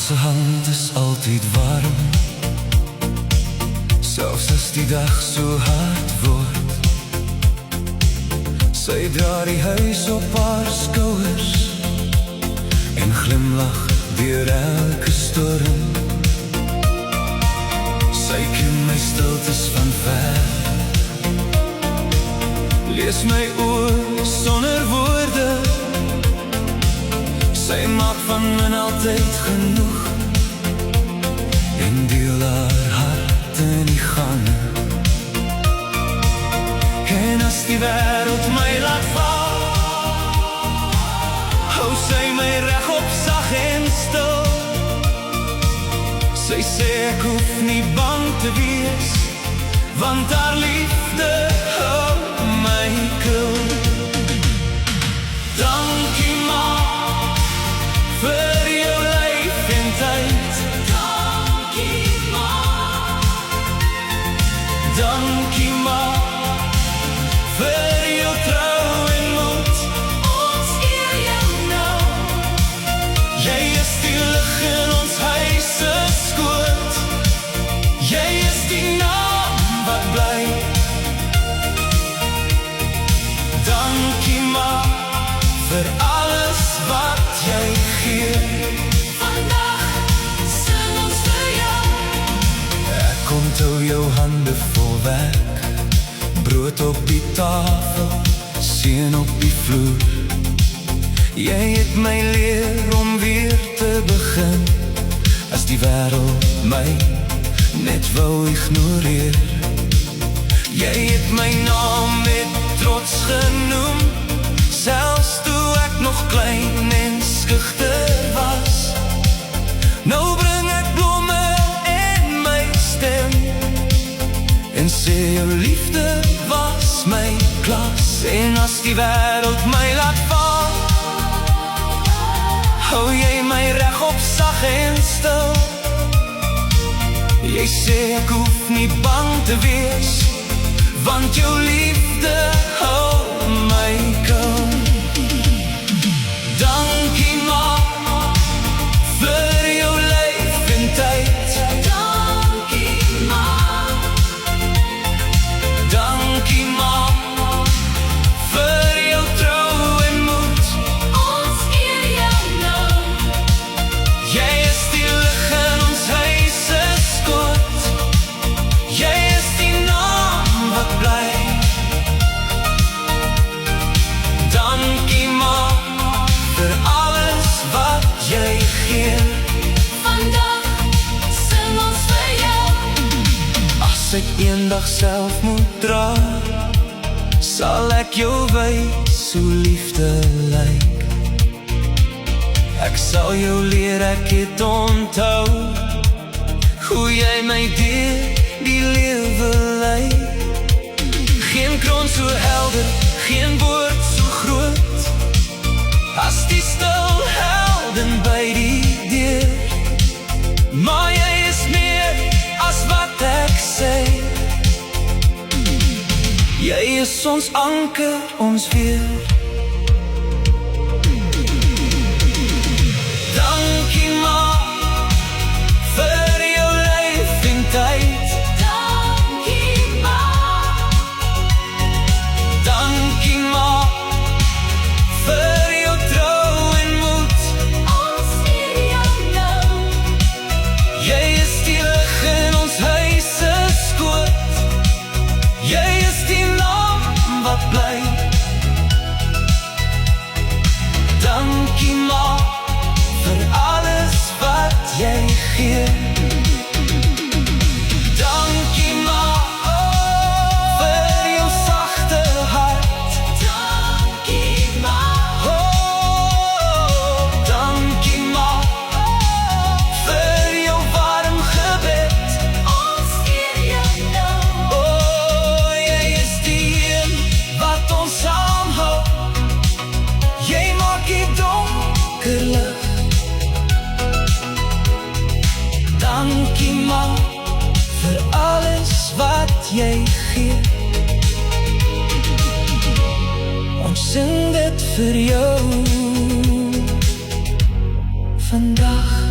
se hand is altyd warm, selfs as die dag so hard word. Sy dra die huis op haar skouers en glimlach deur elke storm. Sy ken my stiltes van ver, lees my oor sonder woorde. Sy maak van min altyd genoeg en deel haar hart in die gange. En as die wêreld my laat val, hou sy my regop sag en stil. Sy sê ek hoef nie bang te wees, want haar liefde hou my koel. Dankie ma, vir jou lyf en tyd. Dankie ma, dankie ma, vir jou trou en moed. Ons eer jou nou. Jy is die lig in ons huis se skoot. Jy is die naam wat bly. Dankie ma, vir alles wat jy gee. Vandag sing ons vir jou. Ek onthou jou hande vol werk, brood op die tafel, seën op die vloer. Jy het my leer om weer te begin, as die wêreld my net wou ignoreer. Jy het my naam met trots genoem, selfs toe ek nog klein en skugter was. Nou bring ek blomme en my stem, en sê jou liefde was my klas. En as die wêreld my laat val, hou jy my regop sag en stil. Jy sê ek hoef nie bang te wees, want jou liefde hou my koel. Dankie ma, vir jou lyf en tyd. Dankie ma, dankie ma, vir jou trou en moed. Ons eer jou nou. Jy is die lig in ons huis se skoot. Jy is die naam wat bly. Dankie ma, vir alles wat jy gee. Vandag sing ons vir jou. As ek eendag self moet dra, sal ek jou wys hoe liefde lyk. Ek sal jou leer, ek het onthou hoe jy my deur die lewe lei. Geen kroon so helder, geen woord so groot, as die stil helden by die deur. Maar jy is meer as wat ek sê. Jy is ons anker, ons weer. Dankie ma, vir jou lyf en tyd. Dankie ma, dankie ma, vir jou trou en moed. Ons eer jou nou. Jy is die lig in ons huis se skoot. Jy is die naam wat bly. Dankie ma, vir alles wat jy gee. Dankie ma, vir jou sagte hart. Dankie ma, dankie ma, vir jou warm gebed. Ons eer jou nou. Jy is die een wat ons saamhou. Jy maak die donker lig. Dankie ma, vir alles wat jy gee. Ons sing dit vir jou vandag.